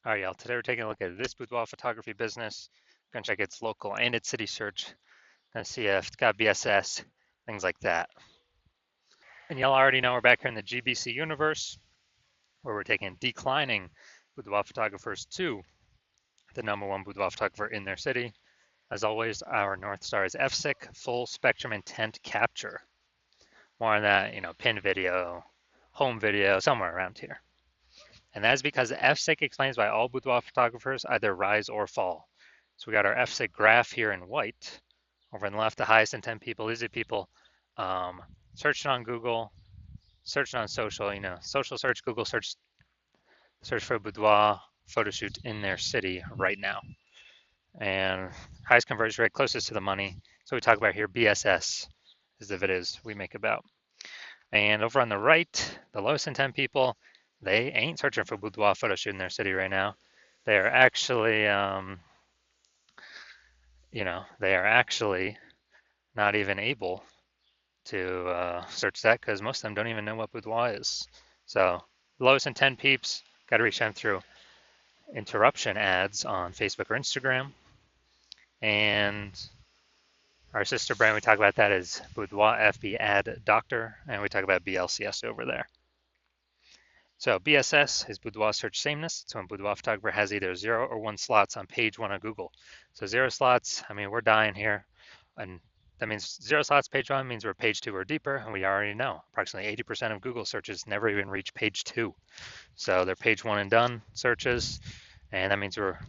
All right, y'all. Today we're taking a look at this boudoir photography business. We're gonna check its local and its city search. Gonna see if it's got BSS, things like that. And y'all already know we're back here in the GBC universe, where we're taking declining boudoir photographers to the #1 boudoir photographer in their city. As always, our North Star is FSIC, full spectrum intent capture. More on that, pin video, home video, somewhere around here. And that's because FSIC explains why all boudoir photographers either rise or fall. So we got our FSIC graph here in white. Over on the left, the highest intent people, these are people searching on Google, searching on social, social search, Google search for boudoir photo shoot in their city right now. And highest conversion rate, closest to the money. So we talk about here, BSS is the videos we make about. And over on the right, the lowest intent people, they ain't searching for boudoir photo shoot in their city right now. They're actually, they are actually not even able to search that because most of them don't even know what boudoir is. So lowest intent peeps, got to reach them through interruption ads on Facebook or Instagram. And our sister brand we talk about that is Boudoir FB Ad Doctor, and we talk about BLCS over there. So BSS is boudoir search sameness. It's when boudoir photographer has either 0 or 1 slots on page 1 of Google. So 0 slots, I mean, we're dying here. And that means 0 slots, page 1 means we're page 2 or deeper, and we already know approximately 80% of Google searches never even reach page 2. So they're page 1 and done searches, and that means we're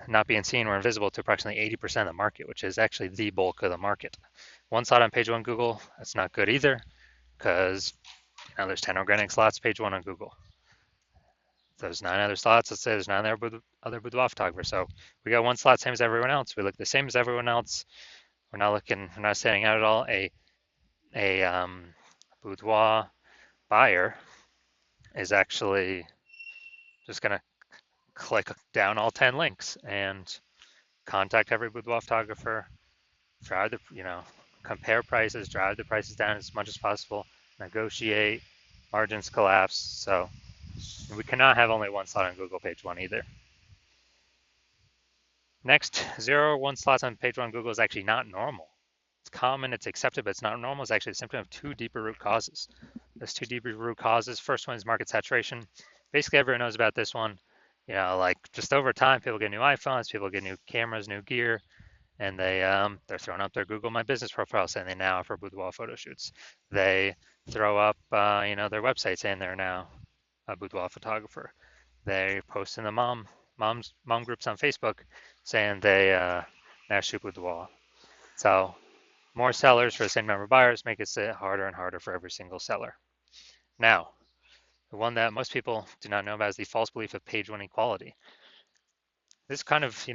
not being seen or invisible to approximately 80% of the market, which is actually the bulk of the market. 1 slot on page 1 Google, that's not good either, because there's 10 organic slots, page 1 on Google. There's 9 other slots. Let's say there's 9 other boudoir photographers. So we got 1 slot, same as everyone else. We look the same as everyone else. We're not standing out at all. A boudoir buyer is actually just going to click down all 10 links and contact every boudoir photographer, drive compare prices, drive the prices down as much as possible, negotiate, margins collapse. So we cannot have only 1 slot on Google page 1 either. Next, 0 or 1 slots on page 1 Google is actually not normal. It's common, it's accepted, but it's not normal. It's actually a symptom of 2 deeper root causes. There's 2 deeper root causes. First one is market saturation. Basically, everyone knows about this one. Like just over time, people get new iPhones, people get new cameras, new gear, and they're throwing up their Google My Business profile saying they now offer boudoir photo shoots. They throw up, their website saying they're now a boudoir photographer. They post in the mom groups on Facebook saying they now shoot boudoir. So more sellers for the same number of buyers make it harder and harder for every single seller. Now, the one that most people do not know about is the false belief of page 1 equality. This kind of,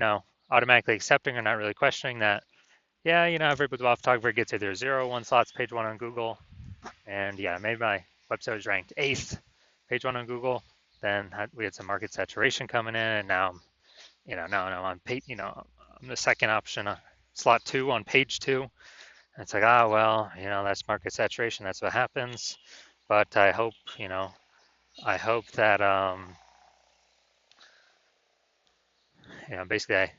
automatically accepting or not really questioning that, yeah, every boudoir photographer gets either 0 or 1 slots page 1 on Google, and yeah, maybe my website was ranked 8th page 1 on Google. Then we had some market saturation coming in, and now, now I'm on page, I'm the second option, slot 2 on page 2. And it's like, well, that's market saturation. That's what happens. But I hope, that, basically,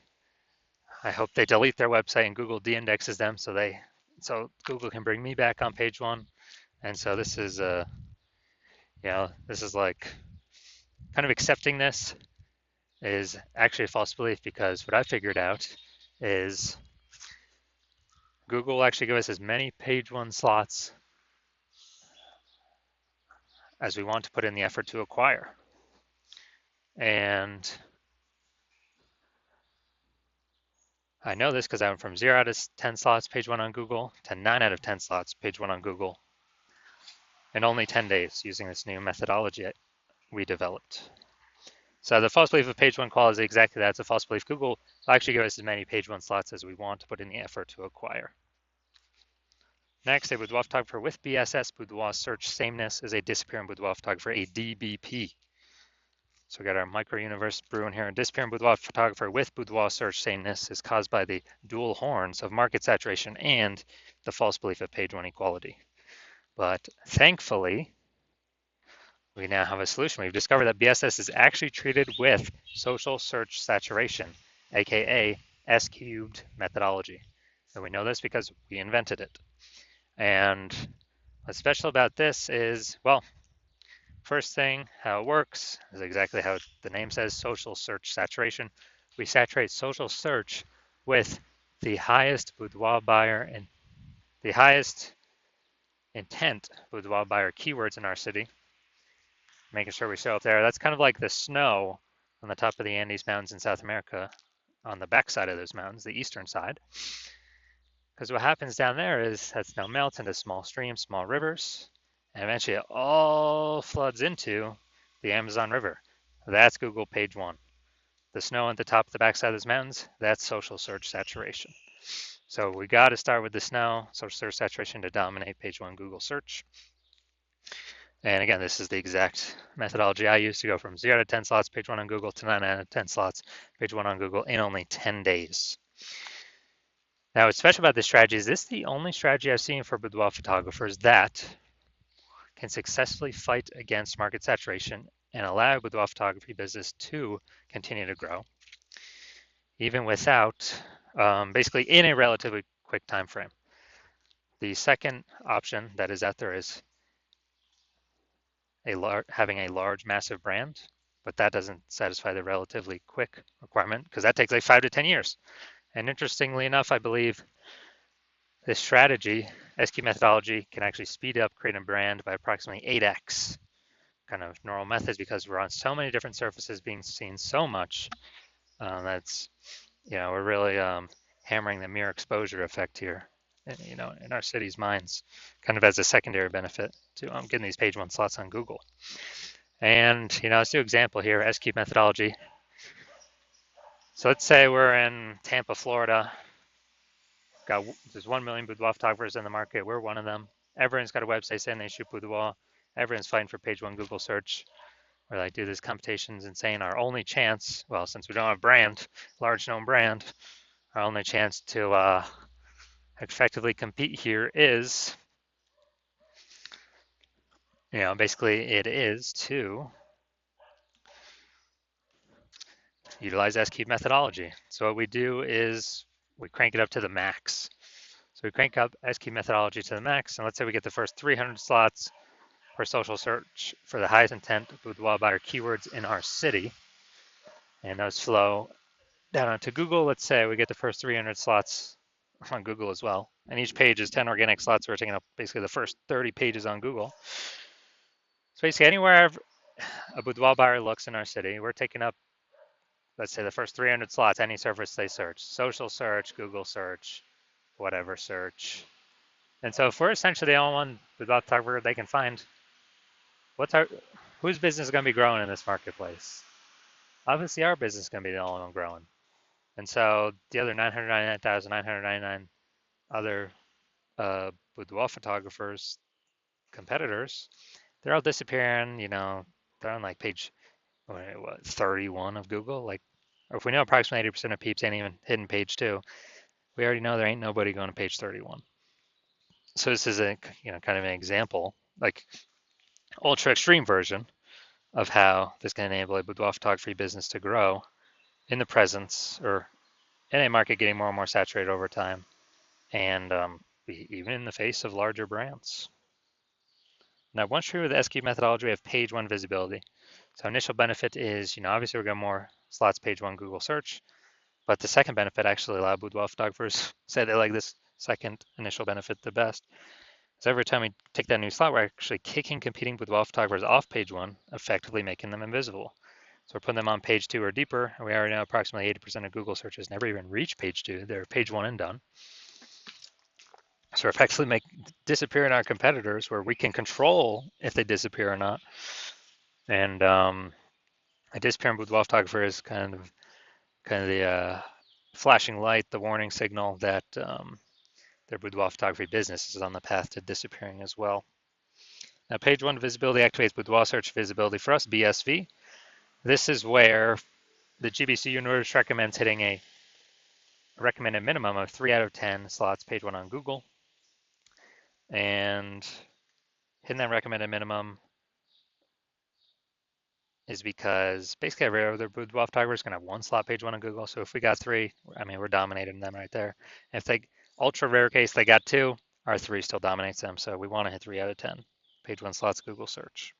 I hope they delete their website and Google de-indexes them so Google can bring me back on page 1. And so this is, this is like kind of accepting this is actually a false belief, because what I figured out is Google will actually give us as many page 1 slots as we want to put in the effort to acquire. And I know this because I went from 0 out of 10 slots page 1 on Google to 9 out of 10 slots page 1 on Google in only 10 days using this new methodology we developed. So the false belief of page 1 quality is exactly that. It's a false belief. Google will actually give us as many page 1 slots as we want to put in the effort to acquire. Next, a boudoir photographer with BSS, boudoir search sameness, is a disappearing boudoir photographer, a DBP. So we got our micro universe brewing here. A disappearing boudoir photographer with boudoir search sameness is caused by the dual horns of market saturation and the false belief of page 1 equality. But thankfully, we now have a solution. We've discovered that BSS is actually treated with social search saturation, aka S cubed methodology. And we know this because we invented it. And what's special about this is, well, first thing, how it works is exactly how the name says, social search saturation. We saturate social search with the highest boudoir buyer and the highest intent boudoir buyer keywords in our city, making sure we show up there. That's kind of like the snow on the top of the Andes Mountains in South America, on the backside of those mountains, the eastern side. Because what happens down there is that snow melts into small streams, small rivers, and eventually it all floods into the Amazon River. That's Google page one. The snow at the top of the backside of those mountains, that's social search saturation. So we got to start with the snow, social search saturation, to dominate page one Google search. And again, this is the exact methodology I use to go from 0 to 10 slots page one on Google to 9 out of 10 slots page one on Google in only 10 days. Now, what's special about this strategy is this is the only strategy I've seen for boudoir photographers that can successfully fight against market saturation and allow boudoir photography business to continue to grow, even without, basically in a relatively quick time frame. The second option that is out there is having a large, massive brand, but that doesn't satisfy the relatively quick requirement because that takes like 5 to 10 years. And interestingly enough, I believe this strategy, SQ methodology, can actually speed up creating a brand by approximately 8x kind of normal methods because we're on so many different surfaces being seen so much. That's, we're really hammering the mere exposure effect here, in our city's minds, kind of as a secondary benefit to getting these page one slots on Google. And, let's do an example here, SQ methodology. So let's say we're in Tampa, Florida. There's 1 million boudoir photographers in the market. We're one of them. Everyone's got a website saying they shoot boudoir. Everyone's fighting for page one Google search. We're like, do these competitions and saying our only chance, well, since we don't have a brand, large known brand, our only chance to effectively compete here is, basically it is to utilize S-cube methodology. So what we do is we crank it up to the max. So we crank up S-cube methodology to the max, and let's say we get the first 300 slots for social search for the highest intent boudoir buyer keywords in our city, and those flow down onto Google. Let's say we get the first 300 slots on Google as well, and each page is 10 organic slots. So we're taking up basically the first 30 pages on Google. So basically anywhere a boudoir buyer looks in our city, we're taking up, let's say, the first 300 slots, any surface they search, social search, Google search, whatever search. And so if we're essentially the only one boudoir photographer they can find, whose business is going to be growing in this marketplace? Obviously our business is going to be the only one growing. And so the other 999,999 other boudoir photographers, competitors, they're all disappearing. They're on like page 31 of Google. Like, or if we know approximately 80% of peeps ain't even hitting page 2, we already know there ain't nobody going to page 31. So this is a kind of an example, like ultra extreme version of how this can enable a boudoir photography business to grow in the presence or in a market getting more and more saturated over time, and even in the face of larger brands. Now, once true with the SQ methodology, we have page one visibility. So initial benefit is, obviously we're getting more slots page one Google search, but the second benefit actually a lot of boudoir photographers say they like this second initial benefit the best. So every time we take that new slot, we're actually kicking competing boudoir photographers off page one, effectively making them invisible. So we're putting them on page 2 or deeper, and we already know approximately 80% of Google searches never even reach page 2. They're page 1 and done. So we're effectively disappearing our competitors where we can control if they disappear or not. And a disappearing boudoir photographer is kind of the flashing light, the warning signal that their boudoir photography business is on the path to disappearing as well. Now, page 1 visibility activates boudoir search visibility for us, BSV. This is where the GBC universe recommends hitting a recommended minimum of 3 out of 10 slots page 1 on Google. And hitting that recommended minimum is because basically every other boudoir photographer is going to have one slot page one on Google. So if we got three, I mean, we're dominating them right there. If they, ultra rare case, they got two, our three still dominates them. So we want to hit 3 out of 10. Page one slots Google search.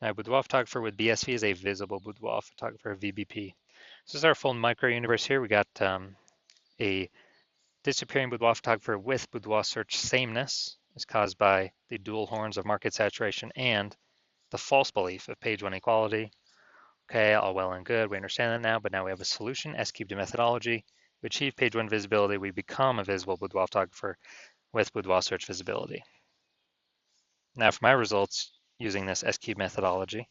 Now, boudoir photographer with BSV is a visible boudoir photographer, VBP. This is our full micro universe here. We got a disappearing boudoir photographer with boudoir search sameness is caused by the dual horns of market saturation and the false belief of page one equality. Okay, all well and good. We understand that now, but now we have a solution, S-cubed methodology. We achieve page one visibility. We become a visible boudoir photographer with boudoir search visibility. Now for my results using this S-cubed methodology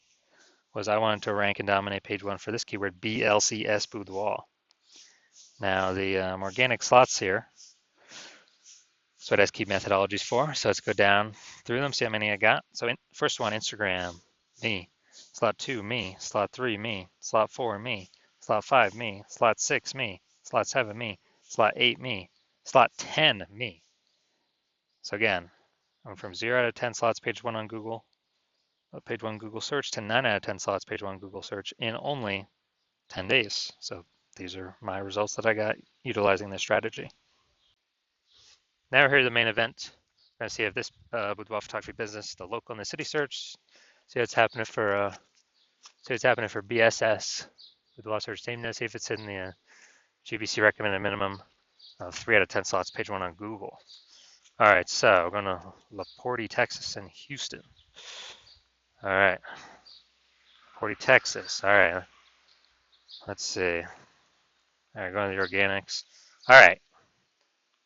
was I wanted to rank and dominate page one for this keyword, BLCS boudoir. Now the organic slots here, that's what S-cubed methodology is for. So let's go down through them, see how many I got. So first one, Instagram, me. Slot 2, me. Slot 3, me. Slot 4, me. Slot 5, me. Slot 6, me. Slot 7, me. Slot 8, me. Slot 10, me. So again, I'm from 0 out of 10 slots page one on Google, page one Google search, to 9 out of 10 slots page one Google search in only 10 days. So these are my results that I got utilizing this strategy. Now we're here at the main event. We're going to see if this boudoir photography business, the local and the city search, see what's happening for BSS, boudoir search sameness, see if it's in the GBC recommended minimum of 3 out of 10 slots, page one on Google. All right, so we're going to LaPorte, Texas, and Houston. All right, LaPorte, Texas. All right, let's see. All right, going to the organics. All right,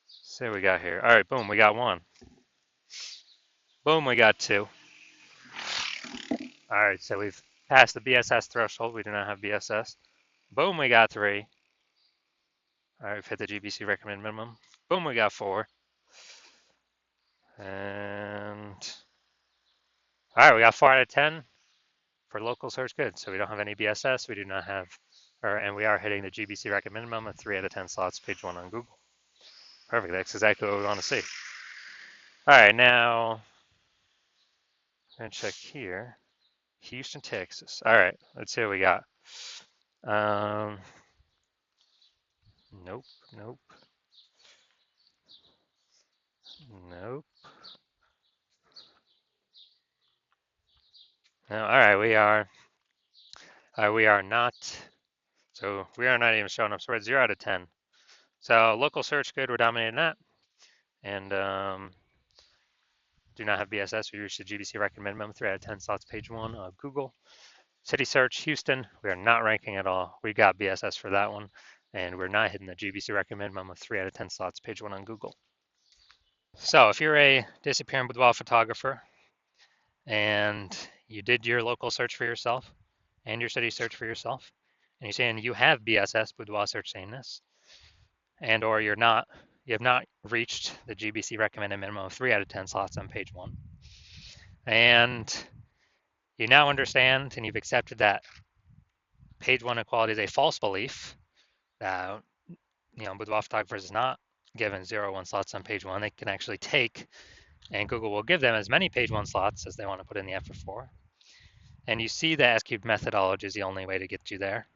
see what we got here. All right, boom, we got one. Boom, we got two. All right, so we've passed the BSS threshold. We do not have BSS. Boom, we got three. All right, we've hit the GBC recommended minimum. Boom, we got four. And all right, we got 4 out of 10 for local search. Good. So we don't have any BSS. We do not have, and we are hitting the GBC recommended minimum of 3 out of 10 slots, page one on Google. Perfect. That's exactly what we want to see. All right, now I'm going to check here. Houston, Texas. All right, let's see what we got. Nope, nope, nope. No, all right, we are not. So we are not even showing up. So we're at 0 out of 10. So local search, good. We're dominating that, and do not have BSS. We reached the GBC recommended minimum 3 out of 10 slots, page one of Google. City search, Houston. We are not ranking at all. We got BSS for that one, and we're not hitting the GBC recommended minimum of 3 out of 10 slots, page one on Google. So if you're a disappearing boudoir photographer and you did your local search for yourself and your city search for yourself, and you're saying you have BSS, boudoir search sameness, and or you have not reached the GBC recommended minimum of 3 out of 10 slots on page one, and you now understand and you've accepted that page one equality is a false belief, that boudoir photographers is not given 0-1 slots on page one. They can actually take, and Google will give them as many page one slots as they want to put in the effort for. And you see the S-cubed methodology is the only way to get you there.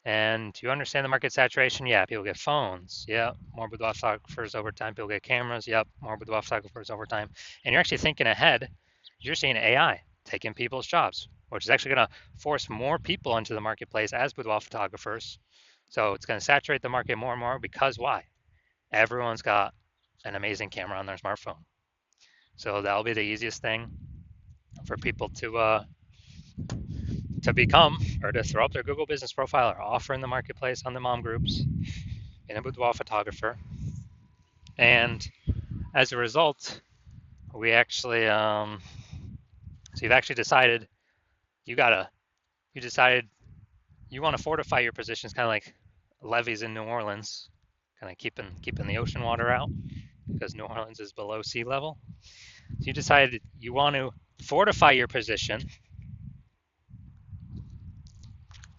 And you understand the market saturation? Yeah, people get phones. Yeah, more boudoir photographers over time. People get cameras. Yep, more boudoir photographers over time. And you're actually thinking ahead. You're seeing AI taking people's jobs, which is actually going to force more people into the marketplace as boudoir photographers. So it's going to saturate the market more and more because why? Everyone's got an amazing camera on their smartphone. So that'll be the easiest thing for people to become, or to throw up their Google business profile or offer in the marketplace on the mom groups in a boudoir photographer. And as a result, we actually, so you've actually decided you decided you want to fortify your positions, kind of like levees in New Orleans, kind of keeping the ocean water out because New Orleans is below sea level. So you decided you want to fortify your position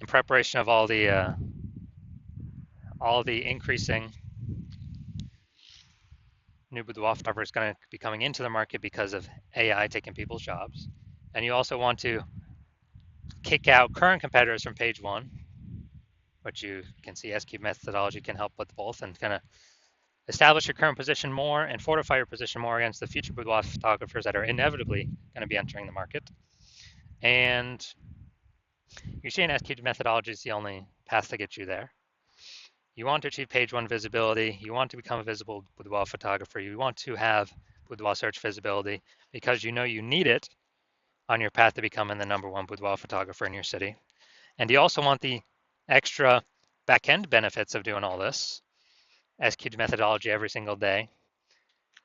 in preparation of all the increasing new boudoir photographers going to be coming into the market because of AI taking people's jobs. And you also want to kick out current competitors from page one, which you can see S-cube methodology can help with both, and kind of establish your current position more and fortify your position more against the future boudoir photographers that are inevitably going to be entering the market. And you see an S-cube methodology is the only path to get you there. You want to achieve page one visibility. You want to become a visible boudoir photographer. You want to have boudoir search visibility because you know you need it on your path to becoming the #1 boudoir photographer in your city. And you also want the extra back-end benefits of doing all this, S-cube methodology every single day.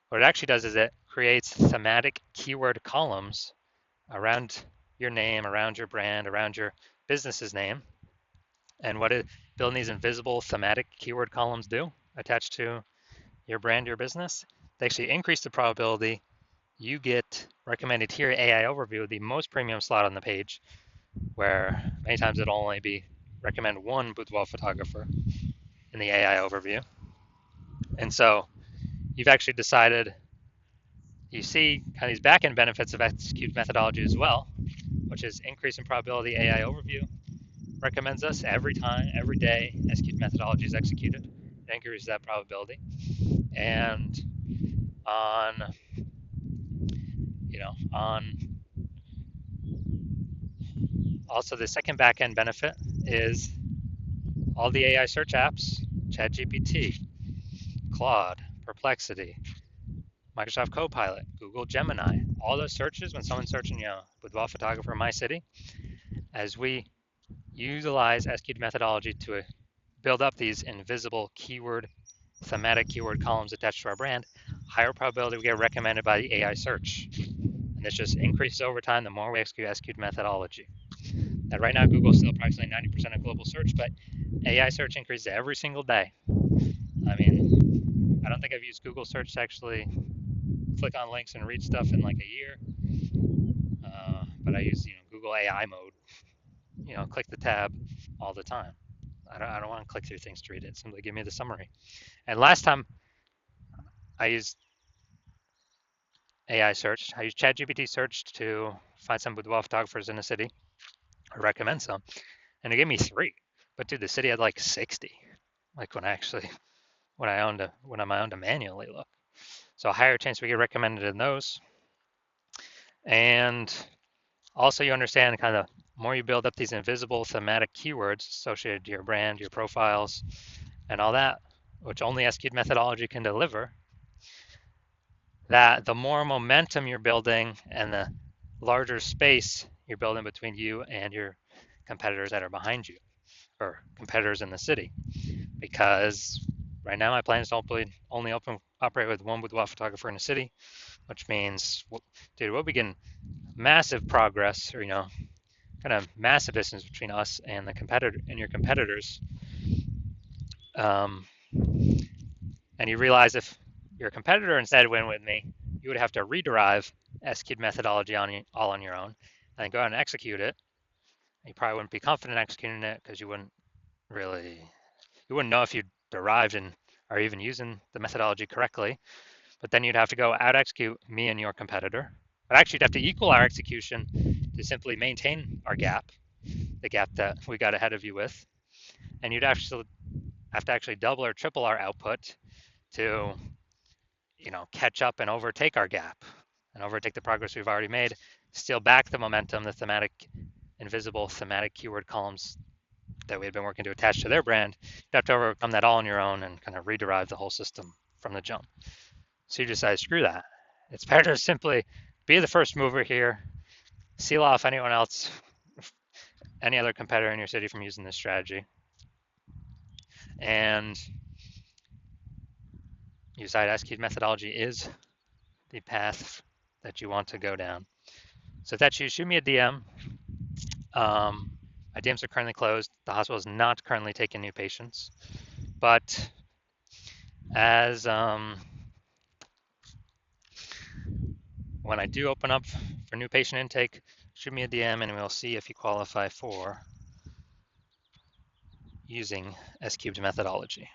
What it actually does is it creates thematic keyword columns around your name, around your brand, around your business's name. And what building these invisible thematic keyword columns do attached to your brand, your business, they actually increase the probability you get recommended here AI overview, the most premium slot on the page, where many times it'll only be recommend one boudoir photographer in the AI overview. And so you've actually decided, you see kind of these back-end benefits of S-cube methodology as well, which is increase in probability AI overview recommends us every time, every day S-cube methodology is executed. It increases that probability. And on also the second back-end benefit is all the AI search apps, ChatGPT, Claude, Perplexity, Microsoft Copilot, Google Gemini, all those searches when someone's searching, boudoir photographer in my city, as we utilize S-cube methodology to build up these invisible thematic keyword columns attached to our brand, higher probability we get recommended by the AI search. And this just increases over time the more we execute S-cube methodology. Now, right now, Google's still approximately 90% of global search, but AI search increases every single day. I mean, I don't think I've used Google search to actually click on links and read stuff in like a year. But I use, Google AI mode, click the tab all the time. I don't want to click through things to read it. Simply give me the summary. And last time I used AI search, I used ChatGPT search to find some boudoir photographers in a city, or recommend some, and it gave me 3. But dude, the city had like 60. Like when I owned to manually look. So a higher chance we get recommended in those. And also you understand kind of more you build up these invisible thematic keywords associated to your brand, your profiles, and all that, which only S-cube methodology can deliver, that the more momentum you're building and the larger space you're building between you and your competitors that are behind you, or competitors in the city. Because right now my plan is to only operate with one boudoir photographer in a city, which means, dude, we'll begin massive progress, or kind of massive distance between us and your competitors. And you realize if your competitor instead went with me, you would have to rederive S-cube methodology all on your own, and then go out and execute it. You probably wouldn't be confident executing it because you wouldn't know if you derived and are even using the methodology correctly. But then you'd have to go out execute me and your competitor. But actually, you'd have to equal our execution to simply maintain our gap, the gap that we got ahead of you with. And you'd actually have to actually double or triple our output to, catch up and overtake our gap and overtake the progress we've already made, steal back the momentum, the invisible thematic keyword columns that we had been working to attach to their brand. You'd have to overcome that all on your own and kind of rederive the whole system from the jump. So you decide, screw that. It's better to simply be the first mover here, seal off any other competitor in your city from using this strategy. And you decide S-cube methodology is the path that you want to go down. So if that's you, shoot me a DM. My DMs are currently closed. The hospital is not currently taking new patients. But as when I do open up for new patient intake, shoot me a DM and we'll see if you qualify for using S-cubed methodology.